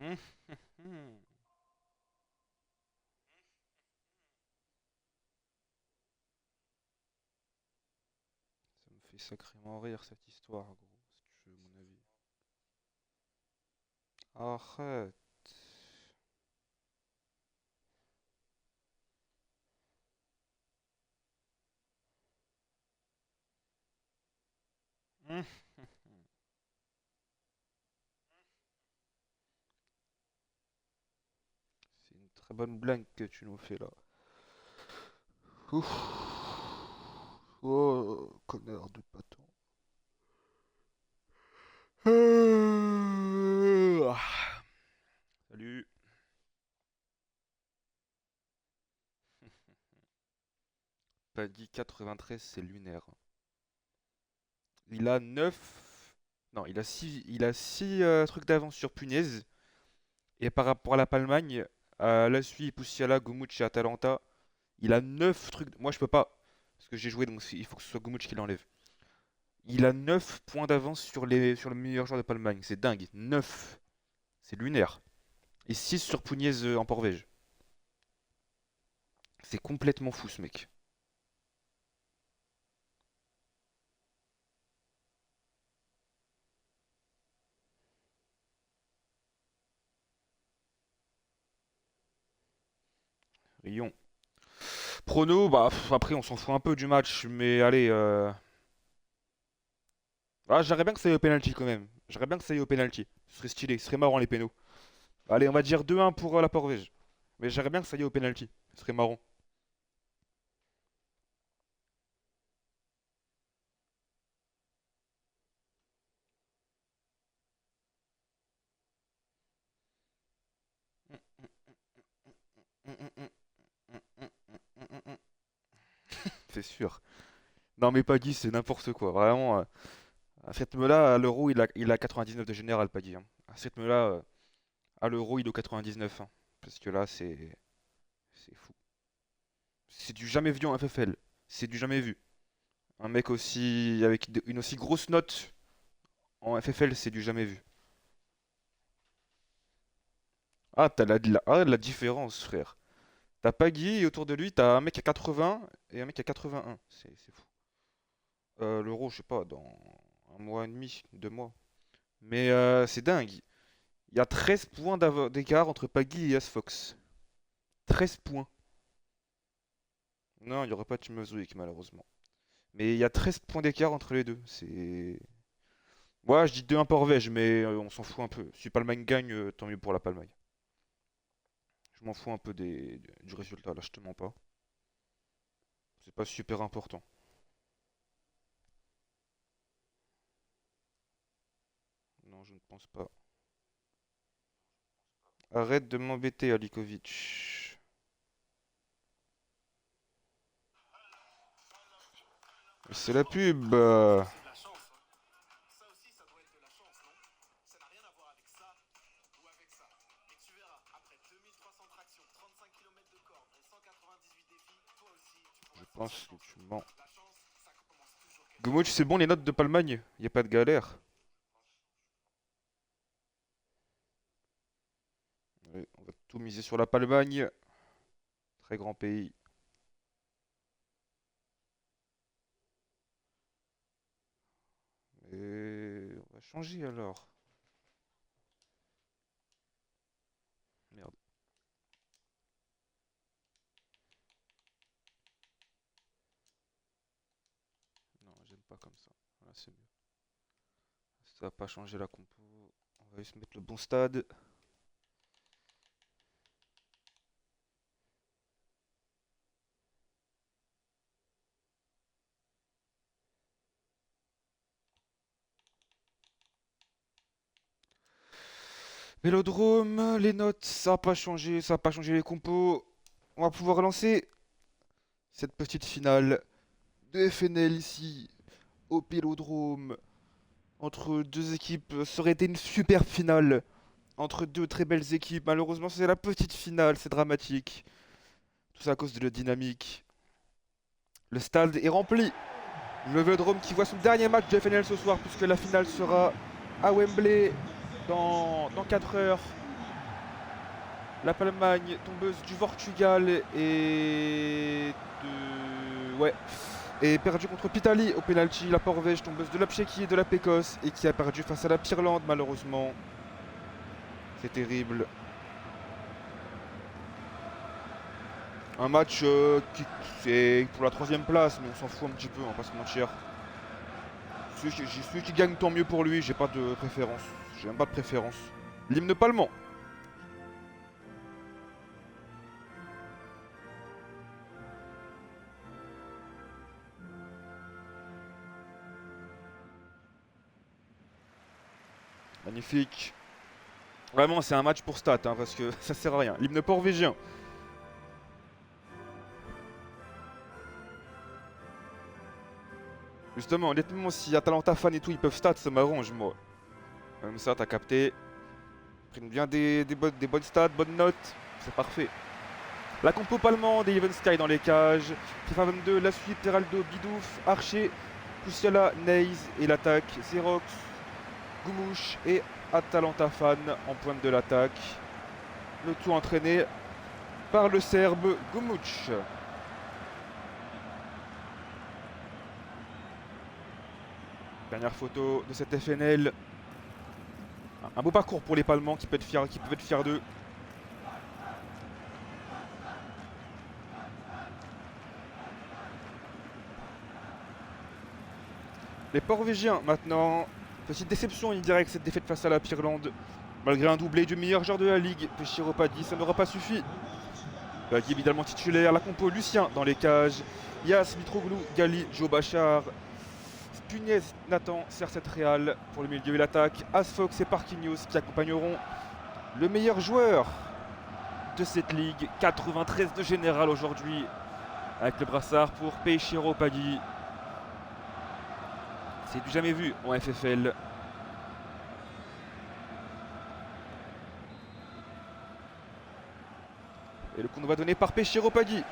Hum, hum. Ça me fait sacrément rire cette histoire, gros, si tu veux mon avis. Arrête. Hum. C'est une très bonne blague que tu nous fais là. Ouf. Oh, connard de paton. Salut. Paddy 93, c'est lunaire. Il a 9. Non, il a 6 trucs d'avance sur Punaise. Et par rapport à la Palmagne, à Lasui, Puciala, Gumuch et Atalanta, il a 9 trucs. Moi, je peux pas. Parce que j'ai joué, donc il faut que ce soit Gumuch qui l'enlève. Il a 9 points d'avance sur le meilleur joueur de Palmagne. C'est dingue. 9. C'est lunaire. Et 6 sur Pugnez en Porvège. C'est complètement fou, ce mec. Rion. Prono, bah après on s'en fout un peu du match, mais allez. Ah, j'aimerais bien que ça aille au penalty quand même. J'aimerais bien que ça aille au penalty. Ce serait stylé, ce serait marrant les pénaux. Allez, on va dire 2-1 pour la Porvège. Mais j'aimerais bien que ça aille au penalty. Ce serait marrant. C'est sûr. Non mais Paggy c'est n'importe quoi. Vraiment, à ce rythme-là, à l'Euro, il a 99 de général, Paggy, hein. À ce rythme-là, à l'Euro, il est au 99, hein. Parce que là, c'est fou. C'est du jamais vu en FFL. C'est du jamais vu. Un mec aussi avec une aussi grosse note en FFL, c'est du jamais vu. Ah, t'as la différence, frère. T'as Paggy et autour de lui, t'as un mec à 80 et un mec à 81. C'est fou. L'Euro, je sais pas, dans un mois et demi, 2 mois. Mais c'est dingue. Il y a 13 points d'écart entre Paggy et Asfox. 13 points. Non, il n'y aurait pas de Team of the Week, malheureusement. Mais il y a 13 points d'écart entre les deux. C'est. Ouais, je dis 2-1 pour Vège, mais on s'en fout un peu. Si Palmagne gagne, tant mieux pour la Palmagne. Je m'en fous un peu du résultat, là, je te mens pas. C'est pas super important. Non, je ne pense pas. Arrête de m'embêter, Alikovic. C'est la pub. Je pense que tu mens. Gomoch, c'est bon les notes de Palmagne. Y a pas de galère. Ouais, on va tout miser sur la Palmagne. Très grand pays. Et on va changer alors. Merde. Non, j'aime pas comme ça. Voilà, c'est mieux. Ça va pas changer la compo. On va juste mettre le bon stade. Vélodrome, les notes, ça va pas changer, ça va pas changer les compos. On va pouvoir lancer cette petite finale de FNL ici au Vélodrome entre deux équipes. Ça aurait été une super finale entre deux très belles équipes. Malheureusement, c'est la petite finale, c'est dramatique. Tout ça à cause de la dynamique. Le stade est rempli. Le Vélodrome qui voit son dernier match de FNL ce soir puisque la finale sera à Wembley dans 4 heures. La Palmagne, tombeuse du Portugal et de... Ouais. Et perdu contre Pitali au penalty. La Porvège, tombeuse de la Tchéquie et de la Pécosse et qui a perdu face à la Pirlande malheureusement. C'est terrible. Un match qui c'est pour la 3ème place, mais on s'en fout un petit peu, on va pas se mentir. Celui qui gagne, tant mieux pour lui, j'ai pas de préférence. J'ai même pas de préférence. L'hymne palmant. Magnifique. Vraiment, c'est un match pour stats, hein, parce que ça sert à rien. L'hymne porvégien. Justement, honnêtement, si Atalanta fan et tout, ils peuvent stats, ça m'arrange, moi. Comme ça, t'as capté. Ils prennent bien des bonnes stats, bonnes notes. C'est parfait. La compo allemande et Even Sky dans les cages. FIFA 22, la suite, Teraldo, Bidouf, Archer, Poussiala, Neys et l'attaque. Xerox, Goumouche et Atalanta fan en pointe de l'attaque. Le tout entraîné par le Serbe Goumouche. Dernière photo de cette FNL. Un beau parcours pour les Palmans qui peuvent être fiers d'eux. Les Porvégiens maintenant. Petite déception indirecte cette défaite face à la Pirlande. Malgré un doublé du meilleur joueur de la ligue, Péchiro Paddy, ça n'aura pas suffi. Bagui évidemment titulaire, la compo Lucien dans les cages. Yas, Mitroglou, Gali, Joe Bachar. Punez, Nathan, CR7 Real pour le milieu et l'attaque. Asfox et Parquinhos qui accompagneront le meilleur joueur de cette ligue. 93 de général aujourd'hui avec le brassard pour Péchiro Paddy. C'est du jamais vu en FFL. Et le coup nous va donner par Péchiro Paddy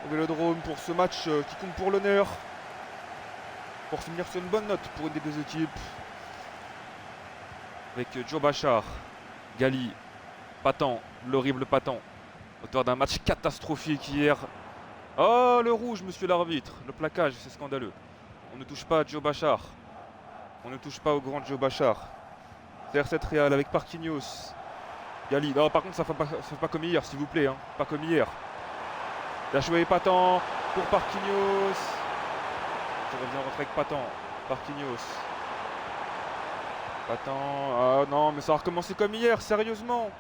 au Vélodrome pour ce match qui compte pour l'honneur. Pour finir sur une bonne note pour une des deux équipes. Avec Joe Bachar, Gali, Patan, l'horrible Patan. Auteur d'un match catastrophique hier. Oh le rouge monsieur l'arbitre, le plaquage c'est scandaleux. On ne touche pas à Joe Bachar. On ne touche pas au grand Joe Bachar. CR7 Real avec Parquinhos. Gali, non par contre ça fait pas comme hier s'il vous plaît, hein. Pas comme hier. La joué Patan pour Parquinhos. Je reviens rentrer avec Patan. Parquinhos. Patan. Ah non, mais ça va recommencer comme hier, sérieusement.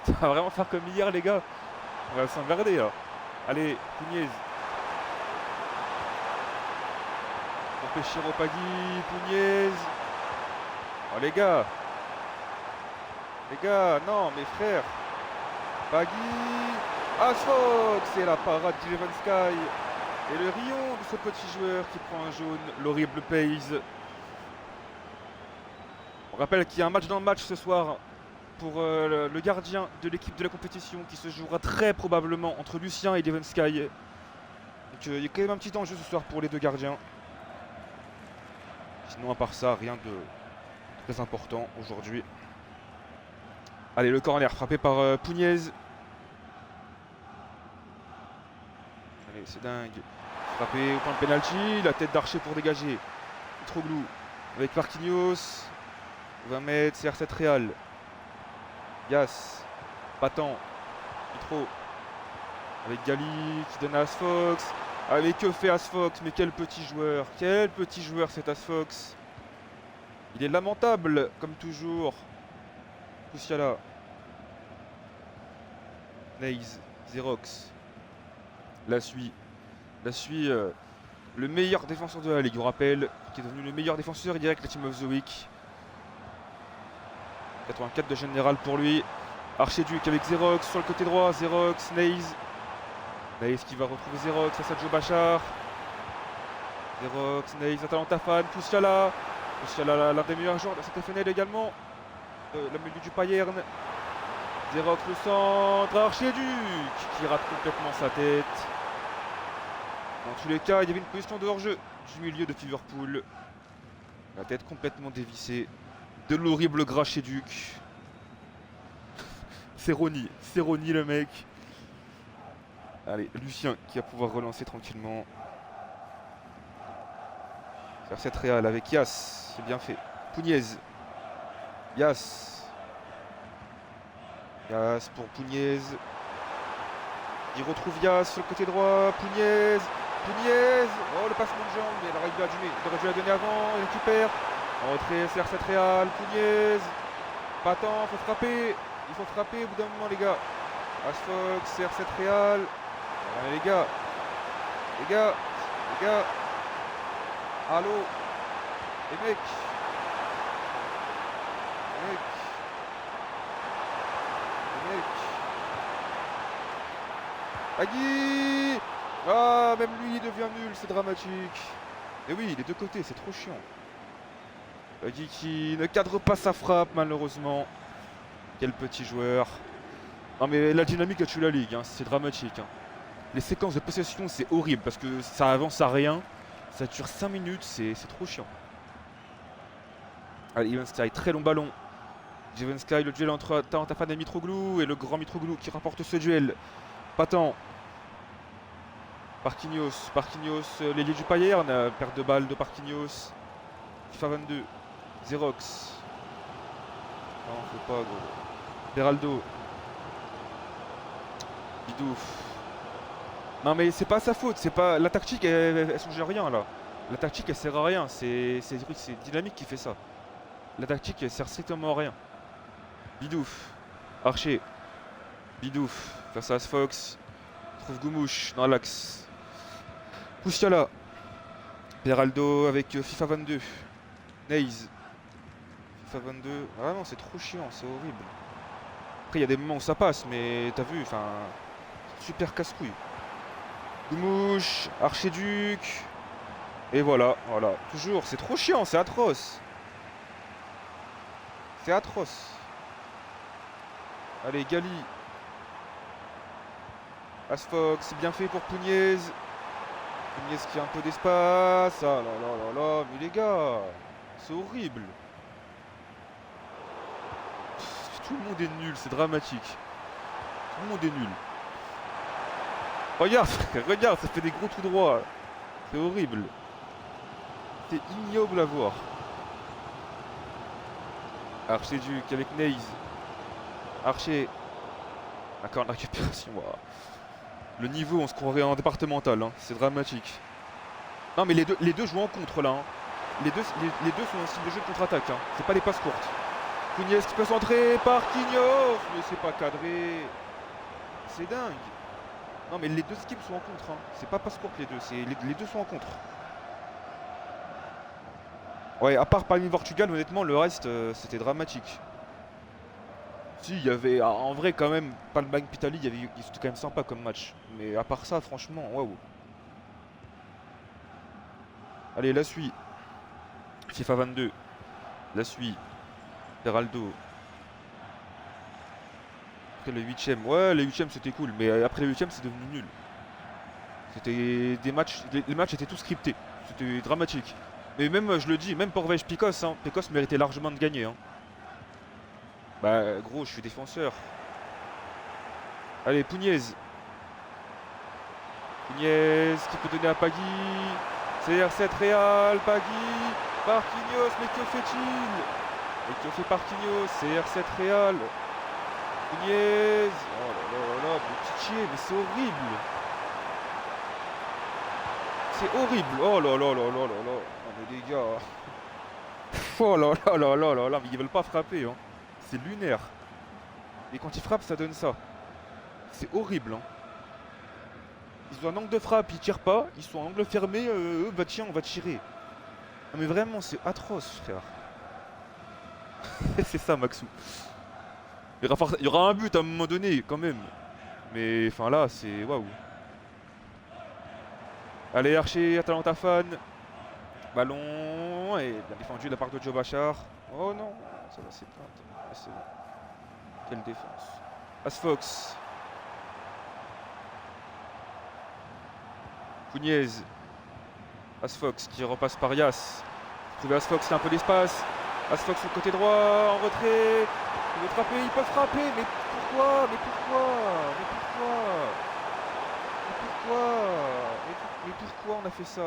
Ça va vraiment faire comme hier, les gars. On va s'emmerder là. Allez, Pugnez. Pour Péchiro Paddy, Pugnez. Oh les gars. Les gars, non, mes frères. Bagui. Asfox et la parade d'Eleven Sky. Et le rayon de ce petit joueur qui prend un jaune, l'horrible Pays. On rappelle qu'il y a un match dans le match ce soir pour le gardien de l'équipe de la compétition qui se jouera très probablement entre Lucien et Eleven Sky. Donc il y a quand même un petit enjeu ce soir pour les deux gardiens. Sinon à part ça, rien de très important aujourd'hui. Allez, le corner frappé par Pugnez. Allez, c'est dingue. Frappé au point de penalty, la tête d'Archer pour dégager. Mitroglou avec Marquinhos. 20 mètres, CR7 Real. Yas, Patan, Mitro. Avec Gali qui donne à Asfox. Allez, que fait Asfox? Mais quel petit joueur. Quel petit joueur cet Asfox. Il est lamentable, comme toujours. Poussiala. Neys, Xerox. La suit, le meilleur défenseur de la ligue, on rappelle, qui est devenu le meilleur défenseur direct de la Team of the Week. 84 de général pour lui. Archiduc avec Xerox sur le côté droit, Xerox, Neys. Neys qui va retrouver Xerox face à Joe Bachar. Xerox, Neys, Atalanta fan, Poussiala. Poussiala, l'un des meilleurs joueurs de cette FNL également. Le milieu du Payern. Xerox le centre, Archiduc qui rate complètement sa tête. Dans tous les cas, il y avait une position de hors-jeu du milieu de Liverpool. La tête complètement dévissée. De l'horrible Grachéduc. C'est Ronny le mec. Allez, Lucien qui va pouvoir relancer tranquillement. Faire cette réal avec Yas, c'est bien fait. Pugnez. Yas. Yas pour Pugnez. Il retrouve Yas sur le côté droit. Pugnez. Oh, le passement de jambe, mais il aurait dû la donner avant. Il récupère. En retrait, CR7 Real. Pugnez. Pas tant, faut frapper. Il faut frapper au bout d'un moment, les gars. Asfox, CR7 Real. Allez, les gars. Allô. Les mecs. Agui. Ah, même lui il devient nul, c'est dramatique. Et oui, les deux côtés, c'est trop chiant. Agui qui ne cadre pas sa frappe, malheureusement. Quel petit joueur. Non mais la dynamique a tué la ligue, hein, c'est dramatique. Hein. Les séquences de possession, c'est horrible parce que ça avance à rien. Ça dure 5 minutes, c'est trop chiant. Allez, Ivanskay, très long ballon. Ivanskay, le duel entre Tafan et Mitroglou. Et le grand Mitroglou qui rapporte ce duel. Patan. Parquinhos, l'ailier du Bayern, perte de balle de Parquinhos. FIFA 22, Xerox. Non, faut pas, gros. Beraldo. Bidouf. Non mais c'est pas sa faute, c'est pas. La tactique elle change rien là. La tactique elle sert à rien, c'est Dynamique qui fait ça. La tactique elle sert strictement à rien. Bidouf. Archer. Bidouf. Face à Asfox. Trouve Goumouche dans l'axe. Poussiala. Beraldo avec FIFA 22. Neiz. FIFA 22. Ah non, c'est trop chiant, c'est horrible. Après, il y a des moments où ça passe, mais t'as vu, enfin. Super casse-couille. Goumouche. Archiduc. Et voilà. Toujours, c'est trop chiant, c'est atroce. C'est atroce. Allez, Gali. Asfox, c'est bien fait pour Pugnez. Pugnez qui a un peu d'espace. Ah là. Mais les gars, c'est horrible. Tout le monde est nul, c'est dramatique. Tout le monde est nul. Regarde, ça fait des gros tout droits. C'est horrible. C'est ignoble à voir. Archiduc avec Neiz. Archer. D'accord, la récupération. Wow. Le niveau, on se croirait en départemental, hein. C'est dramatique. Non mais les deux jouent en contre là. Hein. Les deux sont un style de jeu de contre-attaque. Hein. C'est pas des passes courtes. Pugnez qui peut centrer, Parquinhos, mais c'est pas cadré. C'est dingue. Non mais les deux équipes sont en contre. Hein. C'est pas passe courte les deux, les deux sont en contre. Ouais, à part Palme-Portugal, honnêtement, le reste, c'était dramatique. Si, il y avait, en vrai quand même, Palme-Pitali, c'était quand même sympa comme match. Mais à part ça, franchement, waouh. Allez, la suite. FIFA 22. La suite. Beraldo. Après le 8ème. Ouais, le 8ème c'était cool. Mais après le 8ème, c'est devenu nul. C'était des matchs. Les matchs étaient tous scriptés. C'était dramatique. Mais même, je le dis, même pour Vej Picos, hein, Picos méritait largement de gagner. Hein. Bah, gros, je suis défenseur. Allez, Pugnez. Pugnez qui peut donner à Pagui. CR7 Real, Pagui. Parquinhos, mais que fait-il? Et que fait Parquinhos? CR7 Real. Pugnez. Oh là, Boutiquier, mais c'est horrible. C'est horrible. Oh là. Non mais les gars. Oh là, mais ils veulent pas frapper. Hein. C'est lunaire. Et quand ils frappent, ça donne ça. C'est horrible. Hein. Ils ont un angle de frappe, ils tirent pas. Ils sont en angle fermé, bah tiens, on va tirer. Non mais vraiment, c'est atroce, frère. C'est ça, Maxou. Il y aura un but à un moment donné, quand même. Mais enfin là, c'est waouh. Allez, Archer, Atalanta fan. Ballon. Et bien défendu de la part de Joe Bachar. Oh non, ça va s'éteindre. C'est bon. Quelle défense. Asfox. Pugnez. Asfox qui repasse par Yas. Trouver Asfox, c'est un peu d'espace. Asfox sur le côté droit, en retrait. Ils veulent frapper, ils peuvent frapper, mais pourquoi? Mais pourquoi? Mais pourquoi? Mais pourquoi? Mais pourquoi on a fait ça?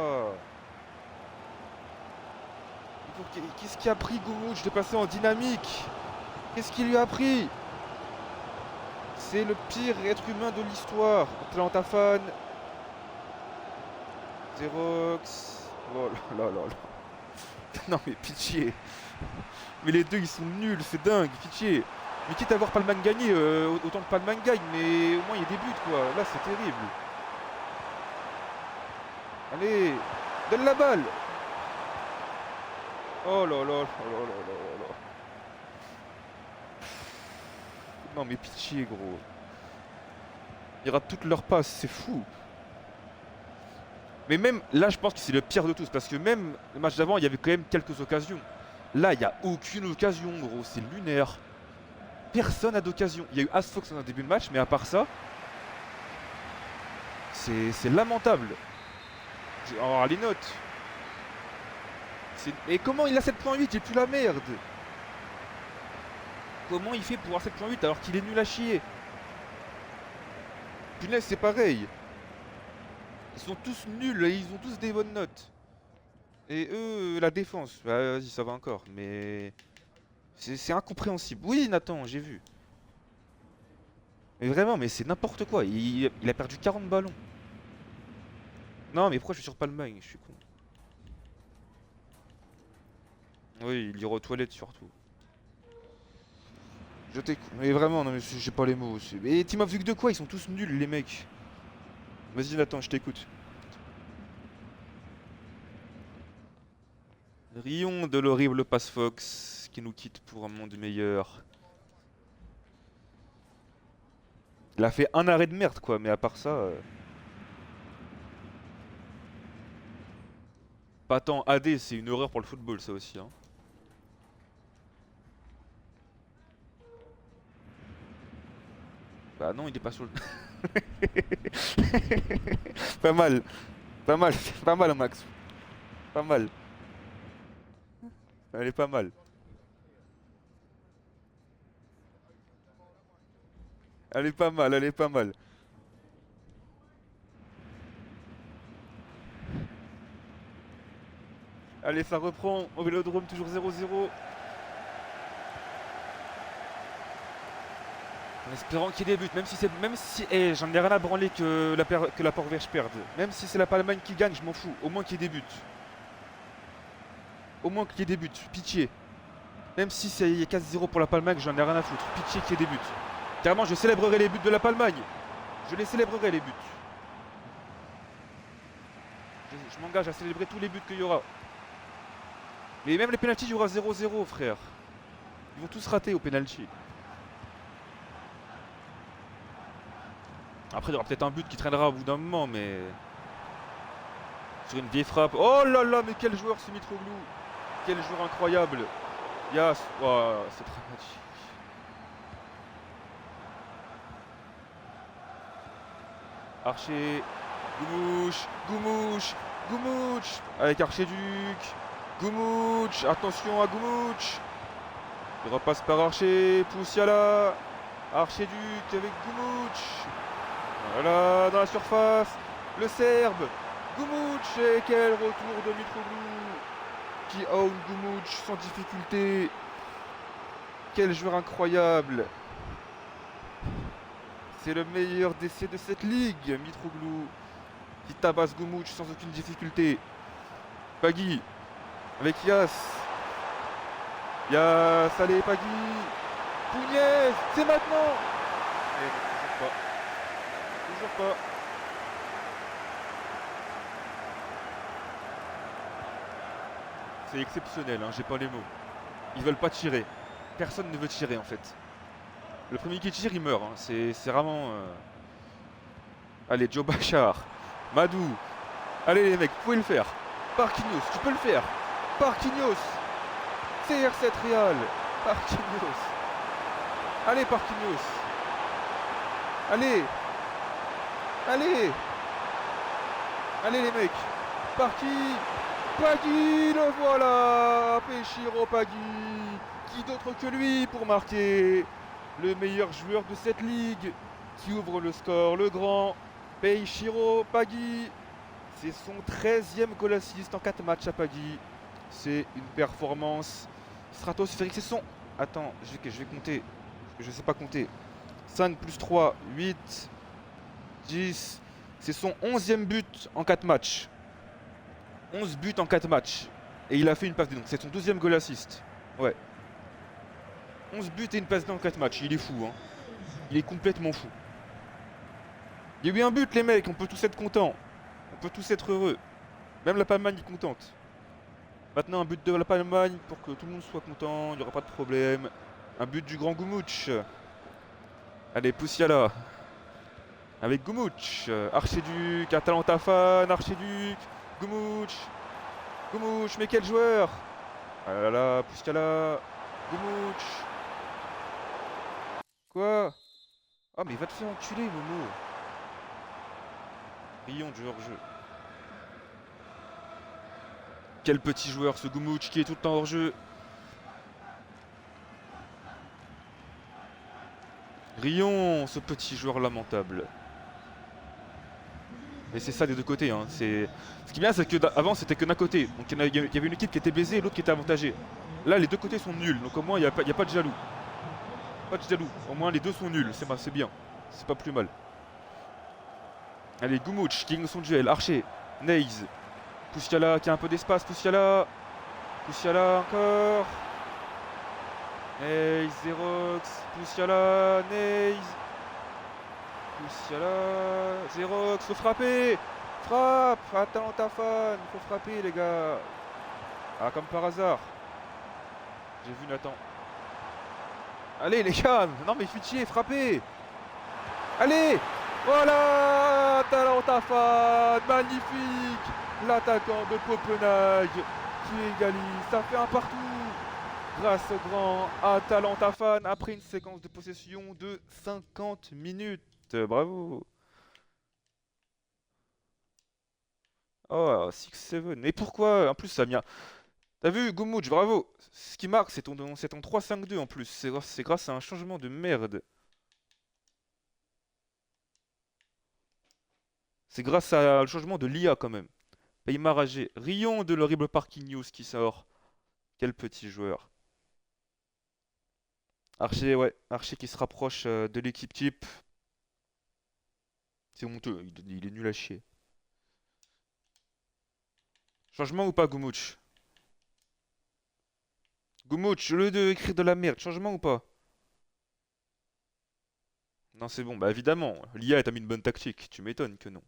Qu'est-ce qui a pris Gumouch de passer en dynamique? Qu'est-ce qui lui a pris? C'est le pire être humain de l'histoire. Atlanta fan. Xerox. Oh là là là là. Non mais pitié. Mais les deux ils sont nuls, c'est dingue, pitié. Mais quitte à voir Palman gagner, autant que Palman gagne, mais au moins il y a des buts quoi. Là c'est terrible. Allez, donne la balle. Oh là là, oh là là là là là. Non mais pitié gros. Ils ratent toutes leurs passes, c'est fou. Mais même là je pense que c'est le pire de tous, parce que même le match d'avant il y avait quand même quelques occasions. Là il n'y a aucune occasion gros, c'est lunaire. Personne n'a d'occasion. Il y a eu Asfox dans un début de match, mais à part ça, c'est lamentable. Alors les notes. Et comment il a 7.8? J'ai plus la merde. Comment il fait pour avoir 7.8 alors qu'il est nul à chier? Punaise, c'est pareil. Ils sont tous nuls et ils ont tous des bonnes notes. Et eux, la défense, bah, vas-y, ça va encore, mais c'est incompréhensible. Oui, Nathan, j'ai vu. Mais vraiment, mais c'est n'importe quoi. Il a perdu 40 ballons. Non, mais pourquoi je suis sur Palmagne? Je suis con. Oui, il ira aux toilettes surtout. Je t'écoute. Mais vraiment, non, mais j'ai pas les mots aussi. Mais Team of the de quoi? Ils sont tous nuls, les mecs. Vas-y, Nathan, je t'écoute. Rions de l'horrible Pass Fox qui nous quitte pour un monde meilleur. Il a fait un arrêt de merde, quoi, mais à part ça. Pas tant AD, c'est une horreur pour le football, ça aussi. Hein. Bah non, il est pas sur le. Pas mal. Pas mal. Pas mal, Max. Pas mal. Elle est pas mal. Elle est pas mal, elle est pas mal. Allez, ça reprend au Vélodrome, toujours 0-0. En espérant qu'il débute, même si c'est. Même si. Eh, j'en ai rien à branler que la Port-Vierge perde. Même si c'est la Palmagne qui gagne, je m'en fous. Au moins qu'il débute. Au moins qu'il débute. Pitié. Même si c'est 4-0 pour la Palmagne, j'en ai rien à foutre. Pitié qu'il débute. Carrément, je célébrerai les buts de la Palmagne. Je les célébrerai les buts. Je m'engage à célébrer tous les buts qu'il y aura. Mais même les pénaltys, il y aura 0-0, frère. Ils vont tous rater au pénalty. Après, il y aura peut-être un but qui traînera au bout d'un moment, mais. Sur une vieille frappe. Oh là là, mais quel joueur ce Mitroglou. Quel joueur incroyable. Yas. Oh, c'est dramatique. Archer. Goumouche. Goumouche. Goumouche. Avec Archer-Duc. Goumouche. Attention à Goumouche. Il repasse par Archer. Poussiala. Archer-Duc avec Goumouche. Voilà, dans la surface. Le Serbe. Goumouche. Et quel retour de Mitroglou. Qui own Goumouche sans difficulté. Quel joueur incroyable. C'est le meilleur d'essai de cette ligue, Mitroglou. Qui tabasse Goumouche sans aucune difficulté. Pagui. Avec Yas. Yas, allez Pagui. Pugnez, c'est maintenant. Et toujours pas. Toujours pas. C'est exceptionnel, hein, j'ai pas les mots. Ils veulent pas tirer. Personne ne veut tirer en fait. Le premier qui tire, il meurt. Hein. C'est vraiment... Allez, Joe Bachar. Madou. Allez les mecs, vous pouvez le faire. Parquinhos, tu peux le faire. Parquinhos. CR7 Real. Parquinhos. Allez Parquinhos. Allez. Allez. Allez les mecs. Parti. Pagui, le voilà. Peishiro Pagui. Qui d'autre que lui pour marquer? Le meilleur joueur de cette ligue. Qui ouvre le score, le grand Peishiro Pagui. C'est son 13e goal assist en 4 matchs à Pagui. C'est une performance stratosphérique. C'est son... Attends, je vais compter. Parce que je sais pas compter. 5 plus 3, 8, 10. C'est son 11e but en 4 matchs. 11 buts en 4 matchs. Et il a fait une passe D. Donc c'est son 12e goal assist. Ouais. 11 buts et une passe D en 4 matchs. Il est fou, hein. Il est complètement fou. Il y a eu un but, les mecs. On peut tous être contents. On peut tous être heureux. Même la Palmagne est contente. Maintenant, un but de la Palmagne pour que tout le monde soit content. Il n'y aura pas de problème. Un but du grand Goumouch. Allez, Poussiala. Avec Goumouch. Archiduc, Atalanta fan, Archiduc. Goumouch. Goumouch, mais quel joueur! Ah là là, Poussiala. Goumouch. Quoi? Ah, mais va te faire enculer, Momo. Rion du hors-jeu. Quel petit joueur ce Goumouch qui est tout le temps hors-jeu. Rion, ce petit joueur lamentable. Et c'est ça des deux côtés. Hein. Ce qui est bien, c'est qu'avant c'était que d'un côté. Donc il y avait une équipe qui était baisée et l'autre qui était avantagée. Là, les deux côtés sont nuls. Donc au moins, il n'y a pas de jaloux. Pas de jaloux. Au moins, les deux sont nuls. C'est bien. C'est pas plus mal. Allez, Goumouch qui gagne son duel. Archer. Neys. Poussiala qui a un peu d'espace. Poussiala. Poussiala encore. Neys, Xerox. Poussiala. Neys. Poussiala. Xerox. Faut frapper. Frappe. Atalanta fan. Faut frapper, les gars. Ah, comme par hasard. J'ai vu Nathan. Allez, les gars. Non, mais pitié, frappez. Allez. Voilà, Atalanta fan, magnifique. L'attaquant de Copenhague qui égalise, ça fait un partout. Grâce au grand Atalanta fan après une séquence de possession de 50 minutes. Bravo. Oh, 6-7. Mais pourquoi? En plus, ça vient. T'as vu, Goumouch, bravo. Ce qui marque, c'est ton 3-5-2 en plus. C'est grâce à un changement de merde. C'est grâce à le changement de l'IA quand même. Paymar AG. Rion de l'horrible Parquinhos qui sort. Quel petit joueur. Archer, ouais. Archer qui se rapproche de l'équipe type. C'est honteux. Il est nul à chier. Changement ou pas, Goumouch? Goumouch, au lieu d'écrire de la merde, changement ou pas? Non, c'est bon. Bah évidemment. L'IA t'a mis une bonne tactique. Tu m'étonnes que non.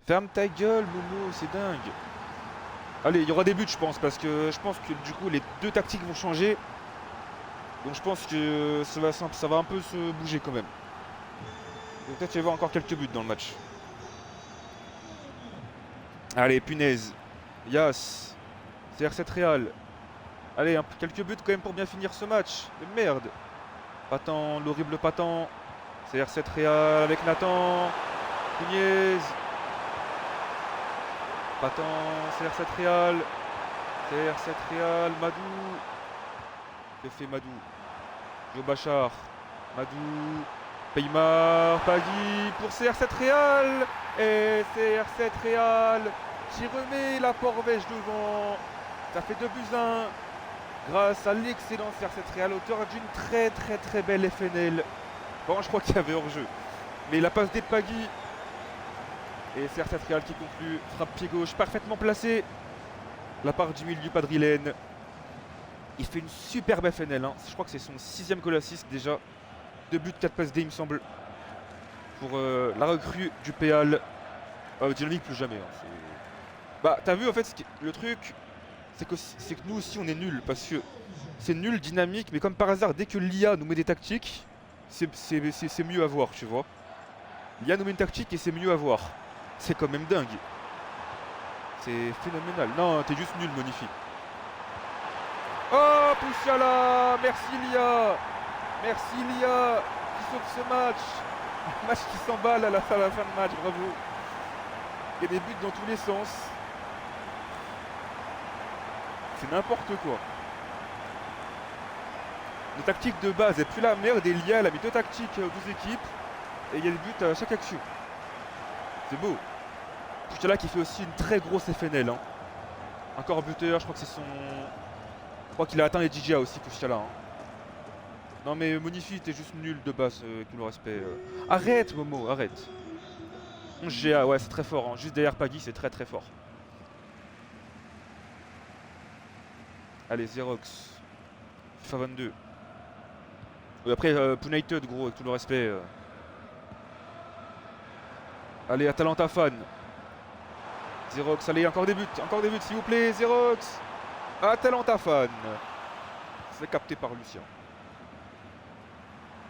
Ferme ta gueule, Momo, c'est dingue. Allez, il y aura des buts, je pense, parce que je pense que du coup, les deux tactiques vont changer. Donc je pense que ça va un peu se bouger quand même. Donc peut-être qu'il va y avoir encore quelques buts dans le match. Allez, punaise. Yas. CR7 Real. Allez, quelques buts quand même pour bien finir ce match. De merde. Patan, l'horrible Patan. CR7 Real avec Nathan. Punaise. Patan, CR7 Real. CR7 Real, Madou. Que fait Madou? Joe Bachar. Madou. Paymar. Pagui pour CR7 Real. Et CR7 Real qui remet la Porvège devant. Ça fait 2-1. Grâce à l'excellent CR7 Real, auteur d'une très belle FNL. Bon, je crois qu'il y avait hors-jeu. Mais la passe des Pagui. Et CR7 Real qui conclut, frappe pied gauche parfaitement placé. La part du milieu Padrilène. Il fait une superbe FNL. Hein. Je crois que c'est son 6e goal assist déjà. 2 buts, 4 passes D, il me semble. Pour la recrue du Péal. Dynamique plus jamais. Hein. Bah, t'as vu en fait, le truc, c'est que nous aussi on est nuls. Parce que c'est nul, dynamique. Mais comme par hasard, dès que l'IA nous met des tactiques, c'est mieux à voir, tu vois. L'IA nous met une tactique et c'est mieux à voir. C'est quand même dingue. C'est phénoménal. Non, t'es juste nul, Monifi. Oh, Poussiala. Merci, Lia. Merci, Lia. Qui sauve ce match. Un match qui s'emballe à la fin de match. Bravo. y a des buts dans tous les sens. C'est n'importe quoi. La tactique de base est plus la merde et l'IA a mis 2 tactiques aux 2 équipes. Et il y a des buts à chaque action. C'est beau. Puchala qui fait aussi une très grosse FNL. Hein. Encore buteur, je crois que c'est son... Je crois qu'il a atteint les GGA aussi, Puchala. Hein. Non mais Monifi, t'es juste nul de base, avec tout le respect. Arrête Momo, arrête. 11 GA, ouais c'est très fort. Hein. Juste derrière Paggy, c'est très très fort. Allez, Xerox. FIFA 22. Après, Punited, gros, avec tout le respect. Allez, Atalanta fan. Xerox, allez, encore des buts s'il vous plaît, Xerox. Atalanta fan. C'est capté par Lucien.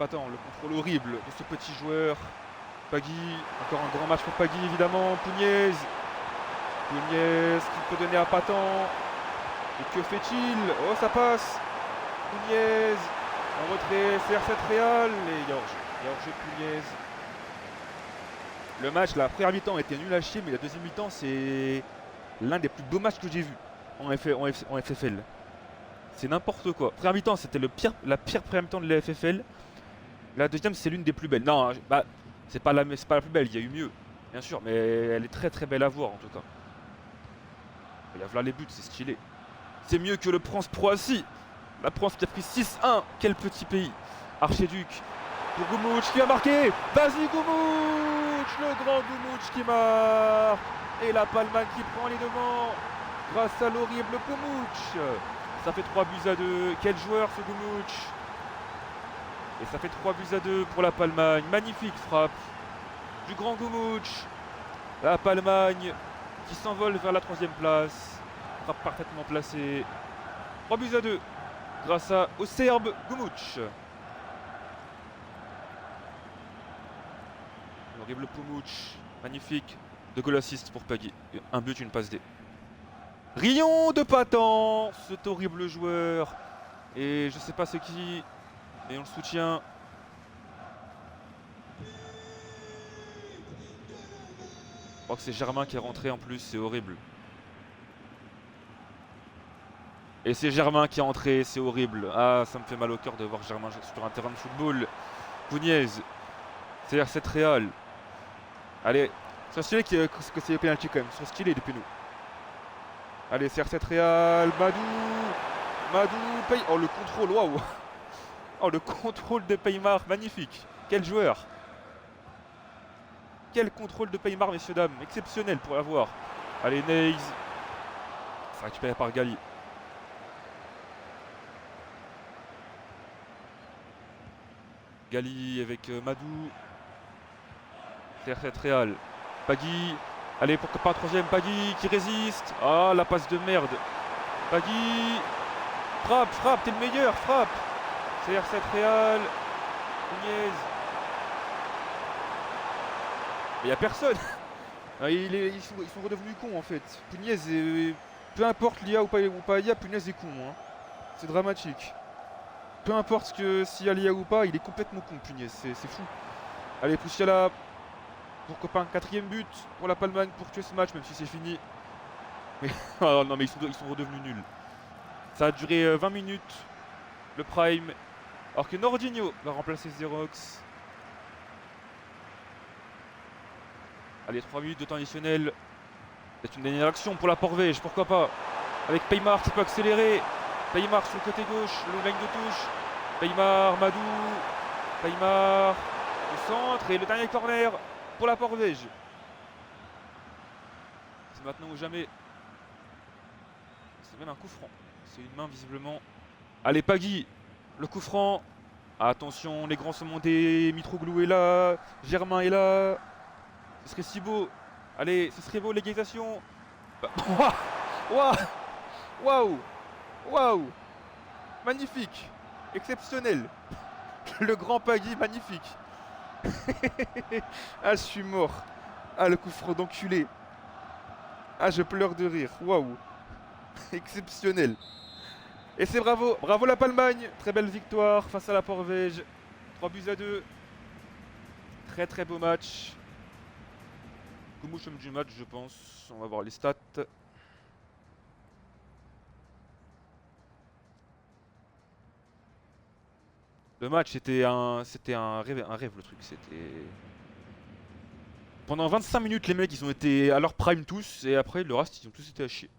Attends, le contrôle horrible de ce petit joueur. Paggy, encore un grand match pour Paggy évidemment. Pugnez qui peut donner à Patan. Et que fait-il? Oh, ça passe. Pugnez. En retrait, CR7 Real. Et Jorge Pugnez. Le match, la première mi-temps était nul à chier, mais la deuxième mi-temps, c'est l'un des plus beaux matchs que j'ai vu en FFL. C'est n'importe quoi. Première mi-temps, c'était la pire première mi-temps de la FFL. La deuxième, c'est l'une des plus belles. Non, bah, c'est pas la plus belle, il y a eu mieux, bien sûr, mais elle est très très belle à voir en tout cas. Il y a là les buts, c'est stylé. C'est mieux que le France Croatie. La France qui a pris 6-1. Quel petit pays. Archiduc. Pour Goumouch qui a marqué. Vas-y Goumouch. Le grand Goumouch qui marque. Et la Palman qui prend les devants. Grâce à l'horrible Goumouch. Ça fait 3 buts à 2. Quel joueur ce Goumouch. Et ça fait 3 buts à 2 pour la Palmagne. Magnifique frappe du grand Goumouch. La Palmagne qui s'envole vers la 3e place. Frappe parfaitement placée. 3 buts à 2 grâce au Serbe Goumouch. L'horrible Poumouch. Magnifique. 2 goal assist pour Paggy. Un but, une passe D. Rion de Patan. Cet horrible joueur. Et je sais pas c'est qui. Mais on le soutient. Je crois que c'est Germain qui est rentré en plus. C'est horrible. Et c'est Germain qui est entré, c'est horrible. Ah, ça me fait mal au cœur de voir Germain sur un terrain de football. Pugnez. CR7 Real. Allez, c'est stylé que c'est les pénalty quand même. Ils sont stylés depuis nous. Allez, CR7 Real. Madou. Paye. Oh, le contrôle, waouh. Oh, le contrôle de Paymar, magnifique. Quel joueur. Quel contrôle de Paymar, messieurs, dames. Exceptionnel pour l'avoir. Allez, Neys. C'est récupéré par Gali. Gali avec Madou. CR7 Real. Paggy. Allez, pourquoi pas un 3ème. Paggy qui résiste. Ah, la passe de merde. Paggy. Frappe, t'es le meilleur, frappe. CR7 Real. Pugnez. Il n'y a personne. Ils sont redevenus cons en fait. Pugnez, peu importe l'IA ou pas IA, Pugnez est con. Hein. C'est dramatique. Peu importe s'il y a l'IA ou pas, il est complètement con, Pugnez. C'est fou. Allez, Puchala. Pourquoi pas un 4ème but pour la Palmagne pour tuer ce match, même si c'est fini. Mais oh non, mais ils sont redevenus nuls. Ça a duré 20 minutes, le prime. Alors que Nordinho va remplacer Xerox. Allez, 3 minutes de temps additionnel. C'est une dernière action pour la Porvège, pourquoi pas. Avec Paymar qui peut accélérer. Paymar sur le côté gauche, le ligne de touche. Paymar, Madou. Paymar au centre et le dernier corner pour la Porvège. C'est maintenant ou jamais. C'est même un coup franc. C'est une main visiblement. Allez, Paggy, le coup franc. Attention, les grands sont montés. Mitroglou est là. Germain est là. Ce serait si beau. Allez, ce serait beau l'égalisation. Waouh. Magnifique. Exceptionnel. Le grand Paggy, magnifique. Ah, je suis mort. Ah, le coup franc d'enculé. Ah, je pleure de rire. Waouh. Exceptionnel. Et c'est bravo. Bravo la Palmagne. Très belle victoire face à la Porvège. 3 buts à 2. Très très beau match. Gumouche homme du match, je pense. On va voir les stats. Le match, c'était un rêve le truc. Pendant 25 minutes, les mecs, ils ont été à leur prime tous, et après, le reste, ils ont tous été à chier.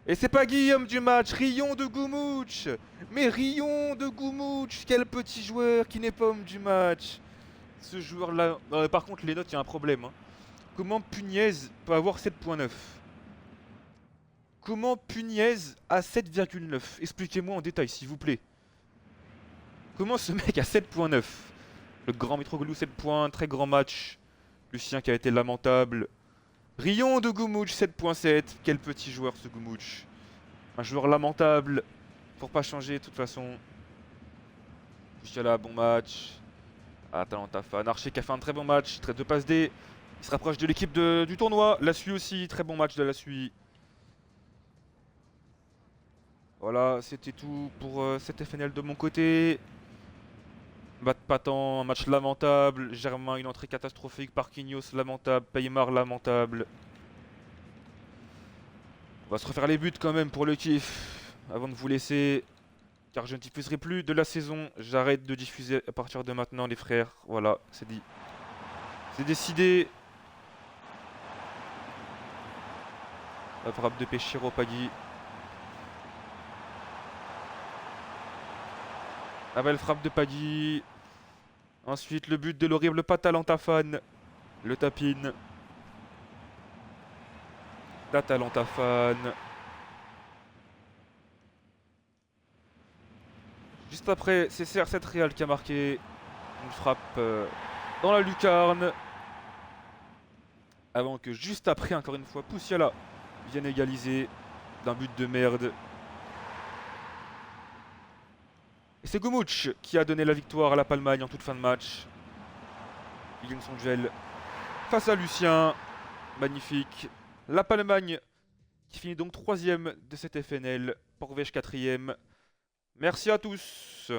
Et c'est pas Guillaume du match, Rion de Goumouch. Mais Rion de Goumouch, quel petit joueur qui n'est pas homme du match. Ce joueur-là... par contre, les notes, il y a un problème, hein. Comment Pugnez peut avoir 7.9? Comment Pugnez a 7,9? Expliquez-moi en détail, s'il vous plaît. Comment ce mec a 7.9? Le grand Mitroglou 7 points, très grand match. Lucien qui a été lamentable. Rion de Goumouch 7.7. Quel petit joueur ce Goumouch. Un joueur lamentable. Pour pas changer de toute façon. Jusqu'à bon match. Atalanta fan. Archer qui a fait un très bon match. Très de passe D. Il se rapproche de l'équipe du tournoi. La Suisse aussi. Très bon match de la Suisse. Voilà, c'était tout pour cette FNL de mon côté. Pas tant, un match lamentable. Germain, une entrée catastrophique. Parquinhos, lamentable. Paymar, lamentable. On va se refaire les buts quand même pour le kiff. Avant de vous laisser. Car je ne diffuserai plus de la saison. J'arrête de diffuser à partir de maintenant, les frères. Voilà, c'est dit. C'est décidé. La frappe de Péchiro Pagui. La belle frappe de Pagui. Ensuite, le but de l'horrible Atalanta fan. Le tapine. L'Atalanta fan. Juste après, c'est CR7 Real qui a marqué une frappe dans la lucarne. Avant que juste après, encore une fois, Poussiala vienne égaliser d'un but de merde. Et c'est Goumouch qui a donné la victoire à la Palmagne en toute fin de match. Il gagne son duel face à Lucien. Magnifique. La Palmagne qui finit donc 3ème de cette FNL. Porvège 4ème. Merci à tous.